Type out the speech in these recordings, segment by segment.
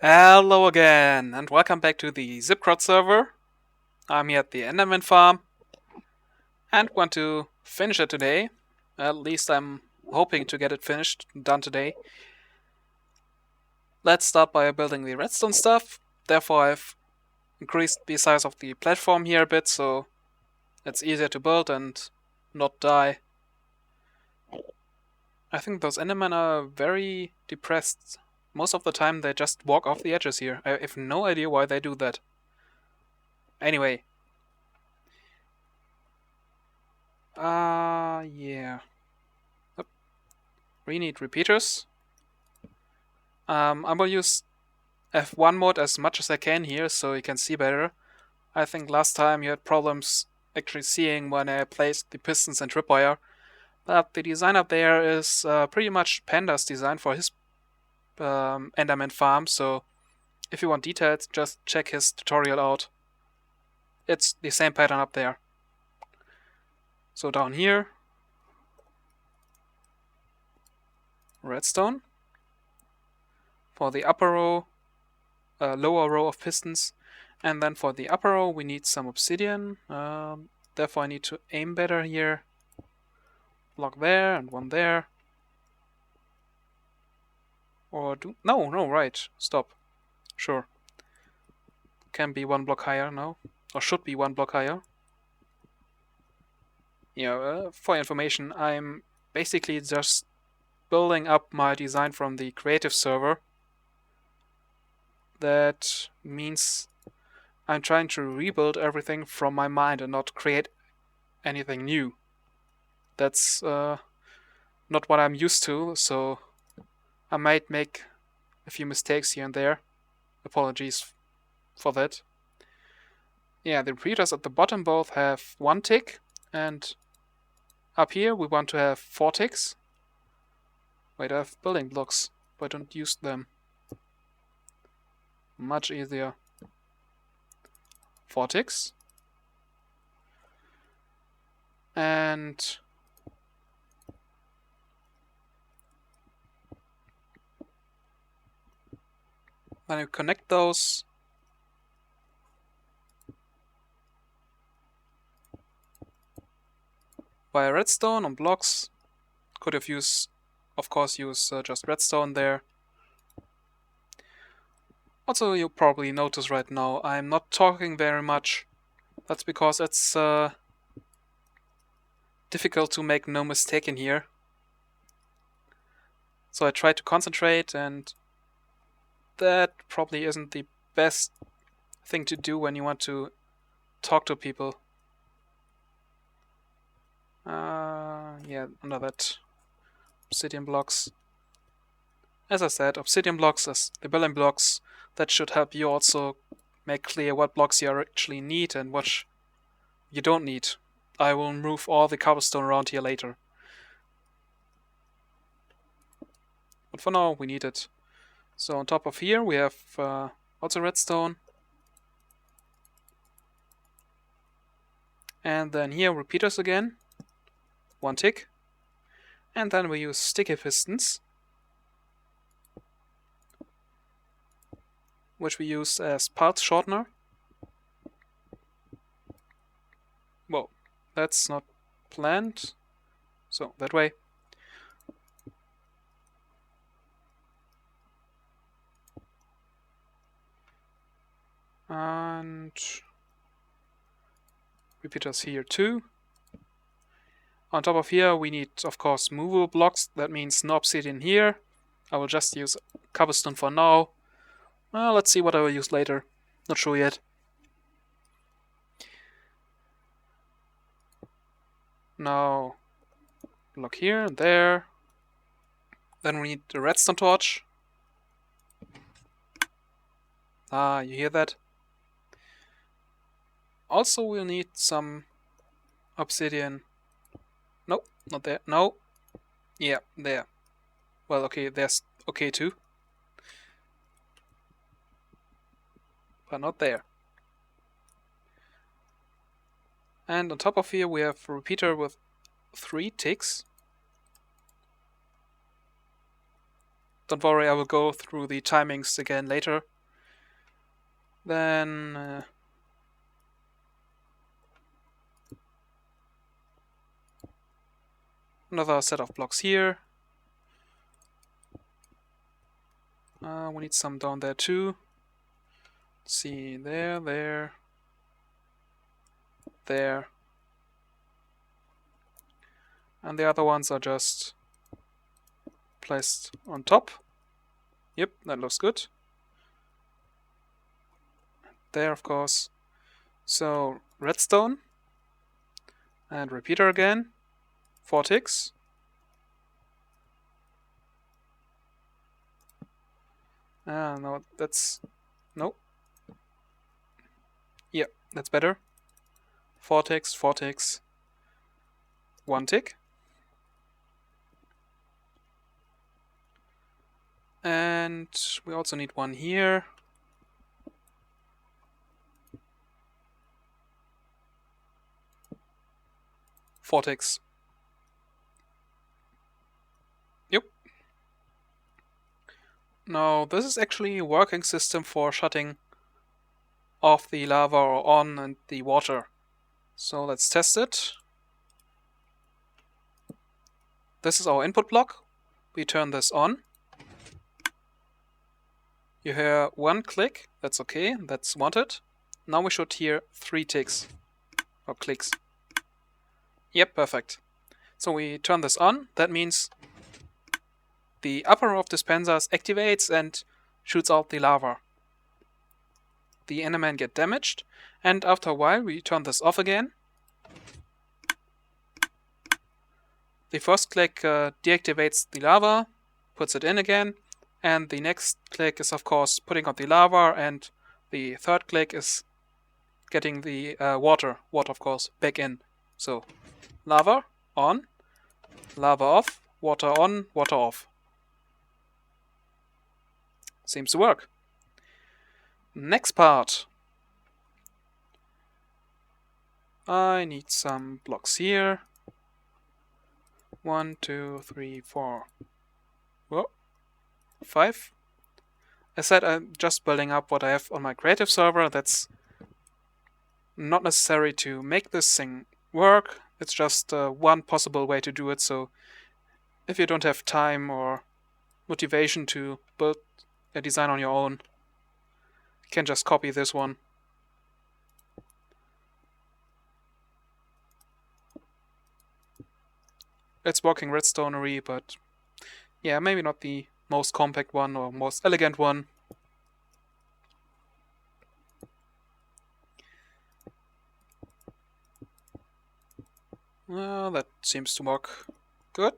Hello again, and welcome back to the ZipKrowd server. I'm here at the Endermenfarm, and want to finish it today. At least I'm hoping to get it done today. Let's start by building the redstone stuff. Therefore, I've increased the size of the platform here a bit, so it's easier to build and not die. I think those Endermen are very depressed. Most of the time they just walk off the edges here. I have no idea why they do that. Anyway. Yeah. We need repeaters. I will use F1 mode as much as I can here so you can see better. I think last time you had problems actually seeing when I placed the pistons and tripwire. But the design up there is pretty much Panda's design for his Enderman farm, so if you want details, just check his tutorial out. It's the same pattern up there. So down here, redstone. For the upper row, lower row of pistons, and then for the upper row we need some obsidian. Therefore I need to aim better here. Block there and one there. Or do no, right. Stop. Sure. Can be one block higher now, or should be one block higher. Yeah. For information, I'm basically just building up my design from the creative server. That means I'm trying to rebuild everything from my mind and not create anything new. That's not what I'm used to, so I might make a few mistakes here and there. Apologies for that. Yeah, the repeaters at the bottom both have 1 tick, and up here we want to have 4 ticks. Wait, I have building blocks, but I don't use them. Much easier. 4 ticks. And when you connect those, via redstone on blocks, could have used, of course, just redstone there. Also, you probably notice right now I'm not talking very much. That's because it's difficult to make no mistake in here. So I try to concentrate, and that probably isn't the best thing to do when you want to talk to people. Yeah, under that obsidian blocks. As I said, obsidian blocks as the building blocks. That should help you also make clear what blocks you actually need and what you don't need. I will move all the cobblestone around here later. But for now, we need it. So on top of here, we have also redstone. And then here, repeaters again. 1 tick. And then we use sticky pistons, which we use as pulse shortener. Whoa, that's not planned. So, that way. And repeaters here too. On top of here we need, of course, movable blocks. That means no obsidian here. I will just use cobblestone for now. Well, let's see what I will use later. Not sure yet. Now, block here and there. Then we need the redstone torch. Ah, you hear that? Also, we'll need some obsidian. No, not there. No. Yeah, there. Well, okay, there's okay too. But not there. And on top of here we have a repeater with 3 ticks. Don't worry, I will go through the timings again later. Then another set of blocks here. We need some down there too. Let's see, there, there. And the other ones are just placed on top. Yep, that looks good. There, of course. So, redstone. And repeater again. 4 ticks. No, that's... Nope. Yeah, that's better. 4 ticks, 4 ticks. 1 tick. And we also need one here. Four ticks. Yep. Now, this is actually a working system for shutting off the lava or on and the water. So let's test it. This is our input block. We turn this on. You hear 1 click. That's okay. That's wanted. Now we should hear 3 ticks. Or clicks. Yep, perfect. So we turn this on. That means the upper row of dispensers activates and shoots out the lava. The Endermen get damaged, and after a while we turn this off again. The first click deactivates the lava, puts it in again, and the next click is of course putting out the lava, and the third click is getting the water of course back in. So lava on, lava off, water on, water off. Seems to work. Next part. I need some blocks here. 1, 2, 3, 4. Whoa. 5. I said I'm just building up what I have on my creative server. That's not necessary to make this thing work. It's just one possible way to do it. So if you don't have time or motivation to build a design on your own, you can just copy this one. It's working redstonery, but yeah, maybe not the most compact one or most elegant one. Well, that seems to work good.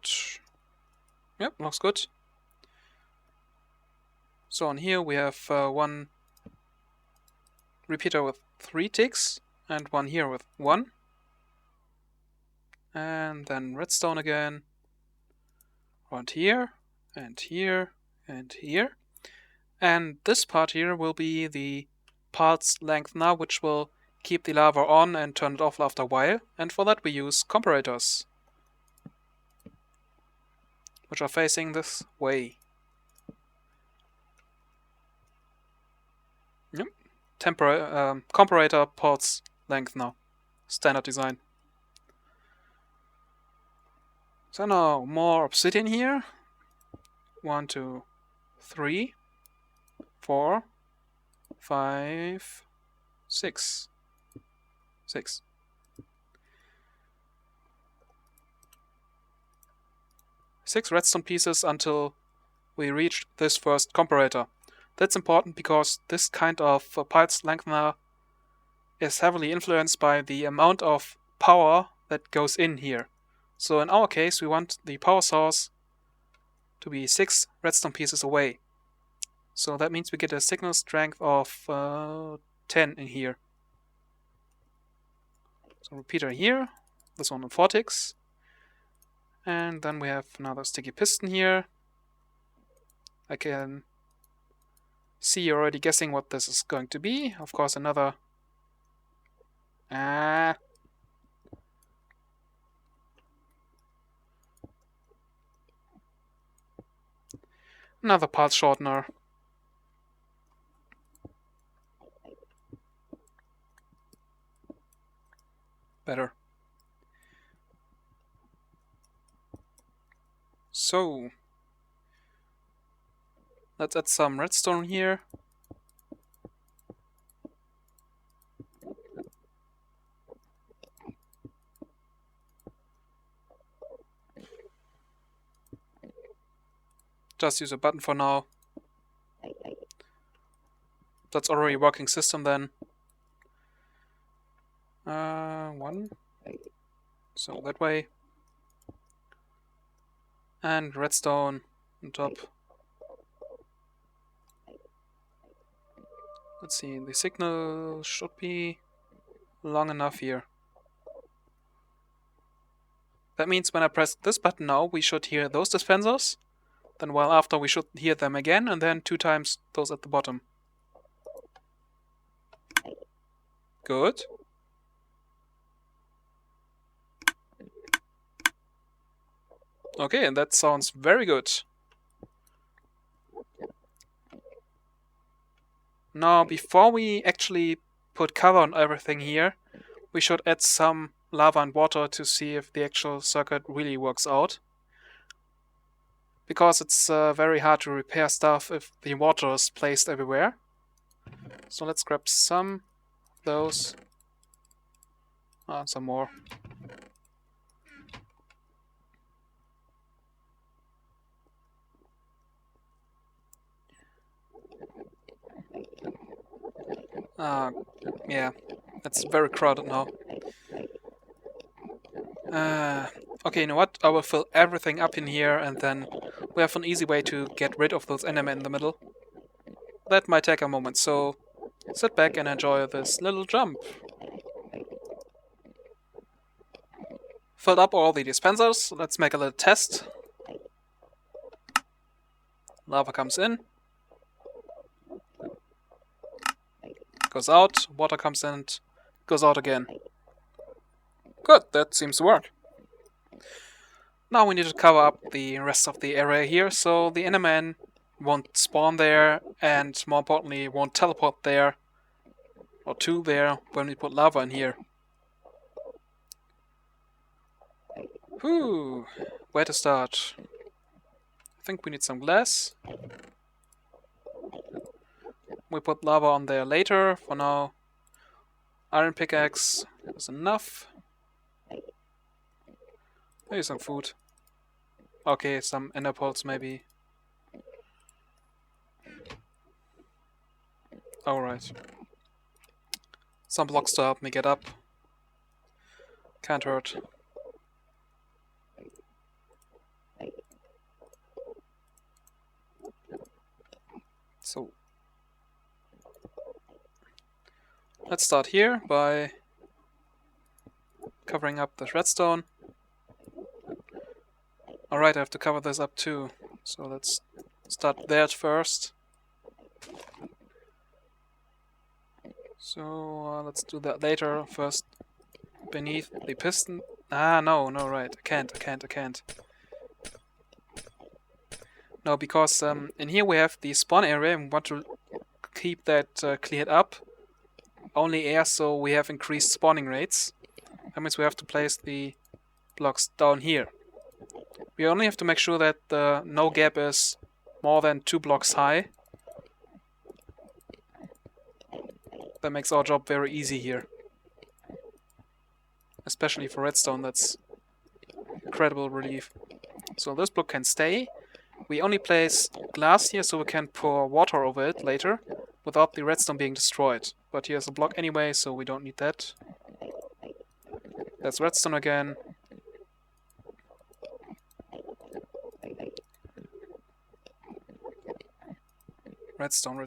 Yep, looks good. So on here we have one repeater with 3 ticks and one here with 1. And then redstone again. Around here, and here, and here. And this part here will be the pulse length now, which will keep the lava on and turn it off after a while. And for that we use comparators, which are facing this way. Yep. Comparator pulse length now. Standard design. So now more obsidian here. 1, 2, 3, 4, 5, 6. 6. Six redstone pieces until we reach this first comparator. That's important because this kind of pulse lengthener is heavily influenced by the amount of power that goes in here. So in our case, we want the power source to be 6 redstone pieces away. So that means we get a signal strength of 10 in here. So repeater here, this one on 4 ticks. And then we have another sticky piston here. I can see you're already guessing what this is going to be. Of course, another... Another path shortener. Better. So, let's add some redstone here. Just use a button for now. That's already a working system then. One. So that way. And redstone on top. Let's see, the signal should be long enough here. That means when I press this button now, we should hear those dispensers. Then while after we should hear them again, and then 2 times those at the bottom. Good. Okay, and that sounds very good. Now, before we actually put cover on everything here, we should add some lava and water to see if the actual circuit really works out. Because it's very hard to repair stuff if the water is placed everywhere. So let's grab some of those. Some more. Yeah, it's very crowded now. Okay, you know what? I will fill everything up in here, and then we have an easy way to get rid of those Endermen in the middle. That might take a moment, so sit back and enjoy this little jump. Filled up all the dispensers. Let's make a little test. Lava comes in. Goes out. Water comes in and goes out again. Good, that seems to work. Now we need to cover up the rest of the area here, so the Enderman won't spawn there, and more importantly, won't teleport there or to there when we put lava in here. Whew, where to start? I think we need some glass. We put lava on there later. For now, iron pickaxe is enough. Maybe some food. Okay, some ender pearls maybe. Alright. Some blocks to help me get up. Can't hurt. So, let's start here by covering up the redstone. Alright, I have to cover this up too. So let's start there first. So let's do that later. First, beneath the piston. No, right. I can't. No, because in here we have the spawn area and we want to keep that cleared up. Only air, so we have increased spawning rates. That means we have to place the blocks down here. We only have to make sure that the no gap is more than 2 blocks high. That makes our job very easy here. Especially for redstone, that's incredible relief. So this block can stay. We only place glass here so we can pour water over it later without the redstone being destroyed. But here's a block anyway, so we don't need that. That's redstone again. Redstone.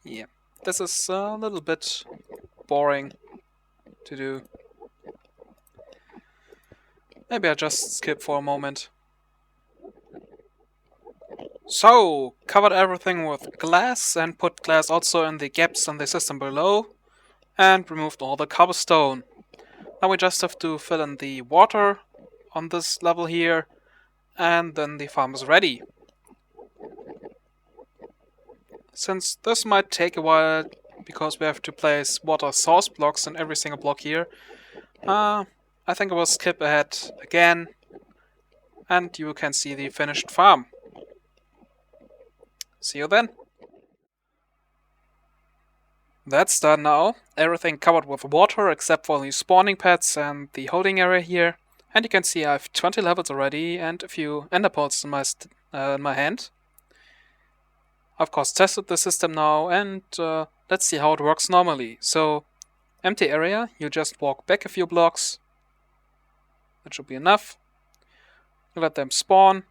Yeah, this is a little bit boring to do. Maybe I just skip for a moment. So, covered everything with glass and put glass also in the gaps in the system below. and removed all the cobblestone. Now we just have to fill in the water on this level here, and then the farm is ready. Since this might take a while, because we have to place water source blocks in every single block here, I think I will skip ahead again, and you can see the finished farm. See you then. That's done now. Everything covered with water except for the spawning pads and the holding area here. And you can see I have 20 levels already and a few ender pearls in my hand. I've of course tested the system now, and let's see how it works normally. So, empty area, you just walk back a few blocks. That should be enough. You let them spawn.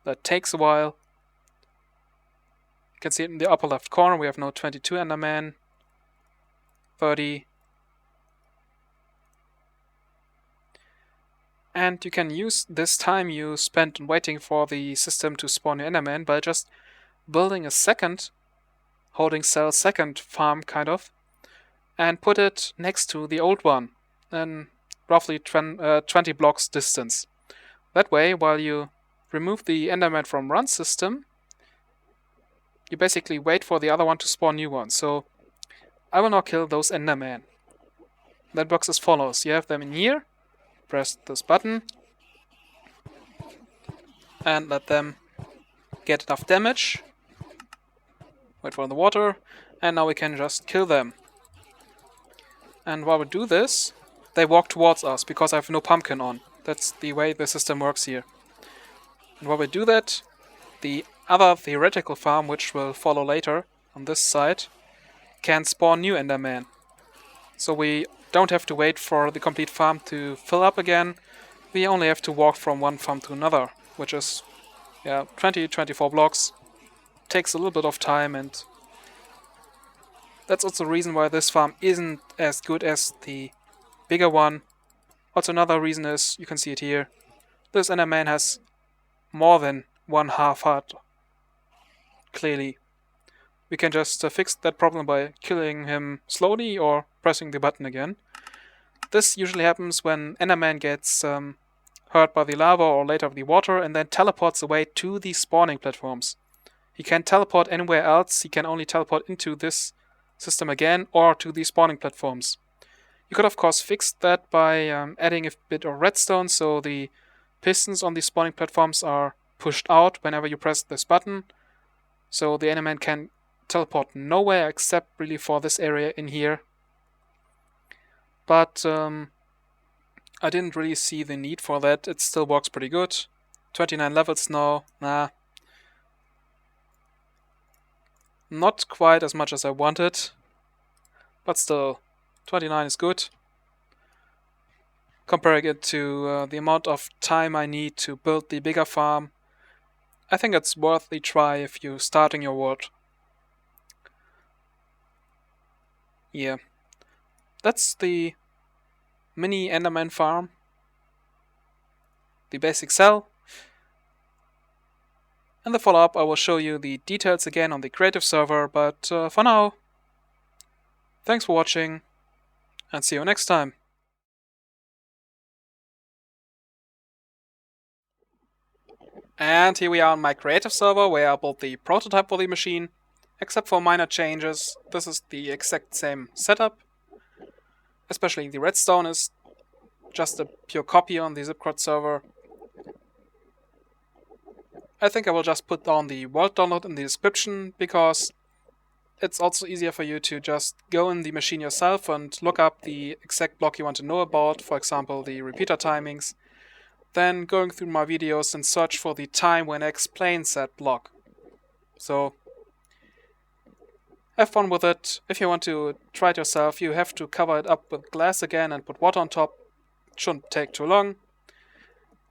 That takes a while. You can see it in the upper left corner, we have now 22 Endermen, 30. And you can use this time you spent waiting for the system to spawn your Enderman by just building a second holding cell second farm, kind of, and put it next to the old one, in roughly 20 blocks distance. That way, while you remove the Enderman from run system, you basically wait for the other one to spawn new ones. So I will now kill those Endermen. That works as follows. You have them in here, press this button, and let them get enough damage. Wait for the water, and now we can just kill them. And while we do this, they walk towards us because I have no pumpkin on. That's the way the system works here. And while we do that, the other theoretical farm, which will follow later on this side, can spawn new Endermen. So we don't have to wait for the complete farm to fill up again. We only have to walk from one farm to another, which is 24 blocks. Takes a little bit of time, and that's also the reason why this farm isn't as good as the bigger one. Also another reason is, you can see it here, this Enderman has more than one half heart. Clearly. We can just fix that problem by killing him slowly or pressing the button again. This usually happens when Enderman gets hurt by the lava or later the water and then teleports away to the spawning platforms. He can't teleport anywhere else, he can only teleport into this system again or to the spawning platforms. You could of course fix that by adding a bit of redstone so the pistons on the spawning platforms are pushed out whenever you press this button. So the Enderman can teleport nowhere except really for this area in here. But I didn't really see the need for that. It still works pretty good. 29 levels now. Not quite as much as I wanted. But still, 29 is good. Comparing it to the amount of time I need to build the bigger farm, I think it's worth the try if you're starting your world. Yeah. That's the mini Enderman farm. The basic cell. In the follow-up I will show you the details again on the creative server, but for now, thanks for watching, and see you next time. And here we are on my creative server, where I built the prototype for the machine. Except for minor changes, this is the exact same setup. Especially the redstone is just a pure copy on the ZipKrowd server. I think I will just put down the world download in the description, because it's also easier for you to just go in the machine yourself and look up the exact block you want to know about, for example the repeater timings, then going through my videos and search for the time when I explain that block. So have fun with it. If you want to try it yourself, you have to cover it up with glass again and put water on top. It shouldn't take too long.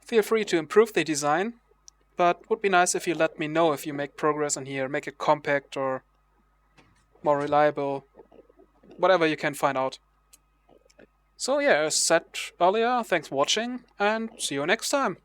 Feel free to improve the design, but would be nice if you let me know if you make progress in here, make it compact or more reliable, whatever you can find out. So yeah, as said earlier, thanks for watching, and see you next time.